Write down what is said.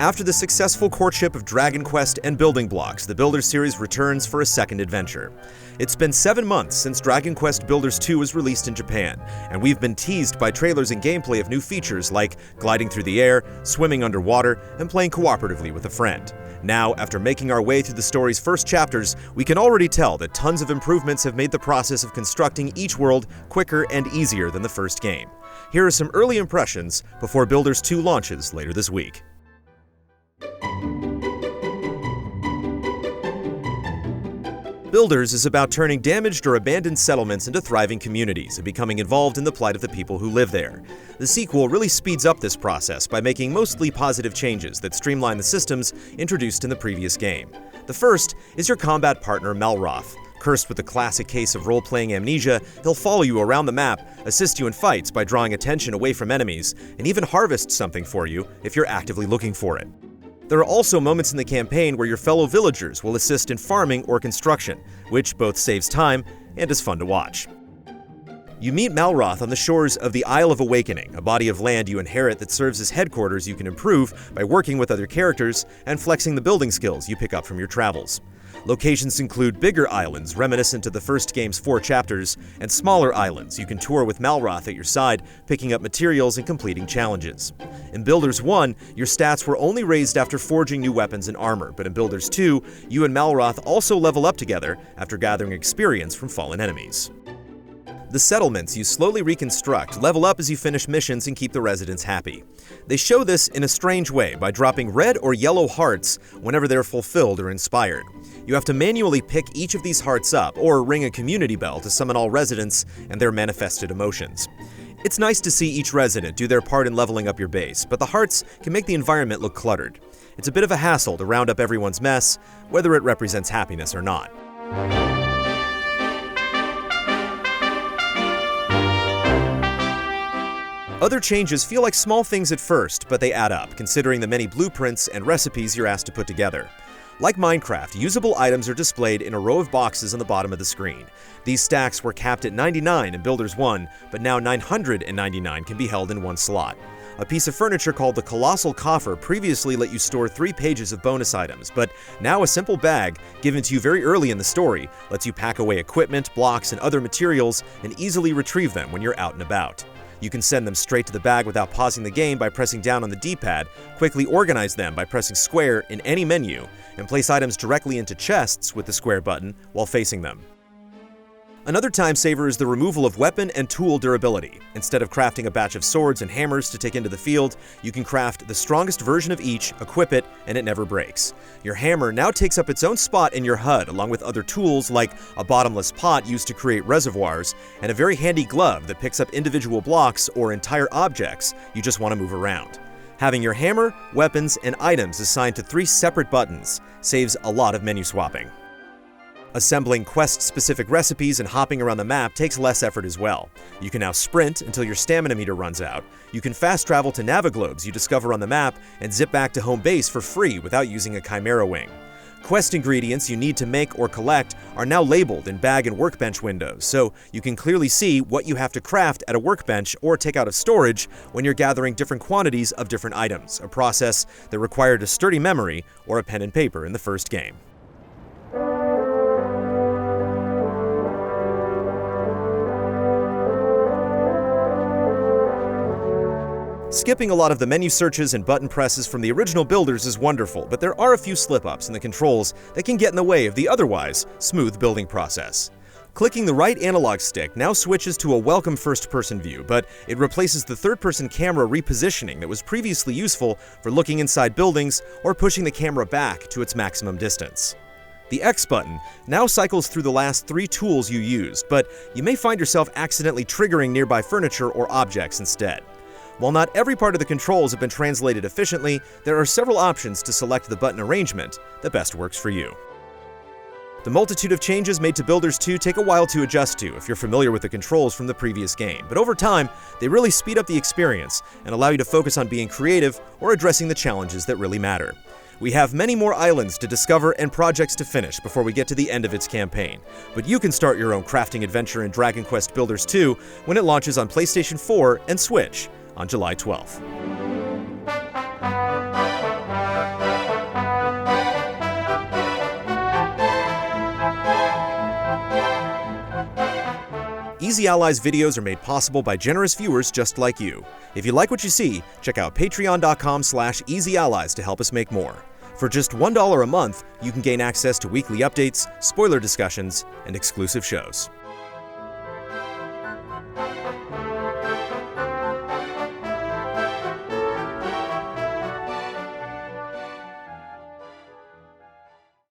After the successful courtship of Dragon Quest and building blocks, the Builders series returns for a second adventure. It's been 7 months since Dragon Quest Builders 2 was released in Japan, and we've been teased by trailers and gameplay of new features like gliding through the air, swimming underwater, and playing cooperatively with a friend. Now, after making our way through the story's first chapters, we can already tell that tons of improvements have made the process of constructing each world quicker and easier than the first game. Here are some early impressions before Builders 2 launches later this week. Builders is about turning damaged or abandoned settlements into thriving communities and becoming involved in the plight of the people who live there. The sequel really speeds up this process by making mostly positive changes that streamline the systems introduced in the previous game. The first is your combat partner Malroth. Cursed with a classic case of role-playing amnesia, he'll follow you around the map, assist you in fights by drawing attention away from enemies, and even harvest something for you if you're actively looking for it. There are also moments in the campaign where your fellow villagers will assist in farming or construction, which both saves time and is fun to watch. You meet Malroth on the shores of the Isle of Awakening, a body of land you inherit that serves as headquarters you can improve by working with other characters and flexing the building skills you pick up from your travels. Locations include bigger islands reminiscent of the first game's 4 chapters, and smaller islands you can tour with Malroth at your side, picking up materials and completing challenges. In Builders 1, your stats were only raised after forging new weapons and armor, but in Builders 2, you and Malroth also level up together after gathering experience from fallen enemies. The settlements you slowly reconstruct level up as you finish missions and keep the residents happy. They show this in a strange way by dropping red or yellow hearts whenever they're fulfilled or inspired. You have to manually pick each of these hearts up or ring a community bell to summon all residents and their manifested emotions. It's nice to see each resident do their part in leveling up your base, but the hearts can make the environment look cluttered. It's a bit of a hassle to round up everyone's mess, whether it represents happiness or not. Other changes feel like small things at first, but they add up, considering the many blueprints and recipes you're asked to put together. Like Minecraft, usable items are displayed in a row of boxes on the bottom of the screen. These stacks were capped at 99 in Builders 1, but now 999 can be held in one slot. A piece of furniture called the Colossal Coffer previously let you store 3 pages of bonus items, but now a simple bag, given to you very early in the story, lets you pack away equipment, blocks, and other materials and easily retrieve them when you're out and about. You can send them straight to the bag without pausing the game by pressing down on the D-pad, quickly organize them by pressing square in any menu, and place items directly into chests with the square button while facing them. Another time saver is the removal of weapon and tool durability. Instead of crafting a batch of swords and hammers to take into the field, you can craft the strongest version of each, equip it, and it never breaks. Your hammer now takes up its own spot in your HUD, along with other tools like a bottomless pot used to create reservoirs, and a very handy glove that picks up individual blocks or entire objects you just want to move around. Having your hammer, weapons, and items assigned to 3 separate buttons saves a lot of menu swapping. Assembling quest-specific recipes and hopping around the map takes less effort as well. You can now sprint until your stamina meter runs out. You can fast travel to Naviglobes you discover on the map and zip back to home base for free without using a Chimera Wing. Quest ingredients you need to make or collect are now labeled in bag and workbench windows, so you can clearly see what you have to craft at a workbench or take out of storage when you're gathering different quantities of different items, a process that required a sturdy memory or a pen and paper in the first game. Skipping a lot of the menu searches and button presses from the original Builders is wonderful, but there are a few slip-ups in the controls that can get in the way of the otherwise smooth building process. Clicking the right analog stick now switches to a welcome first-person view, but it replaces the third-person camera repositioning that was previously useful for looking inside buildings or pushing the camera back to its maximum distance. The X button now cycles through the last 3 tools you used, but you may find yourself accidentally triggering nearby furniture or objects instead. While not every part of the controls have been translated efficiently, there are several options to select the button arrangement that best works for you. The multitude of changes made to Builders 2 take a while to adjust to if you're familiar with the controls from the previous game, but over time, they really speed up the experience and allow you to focus on being creative or addressing the challenges that really matter. We have many more islands to discover and projects to finish before we get to the end of its campaign, but you can start your own crafting adventure in Dragon Quest Builders 2 when it launches on PlayStation 4 and Switch on July 12th. Easy Allies videos are made possible by generous viewers just like you. If you like what you see, check out patreon.com/easyallies to help us make more. For just $1 a month, you can gain access to weekly updates, spoiler discussions, and exclusive shows.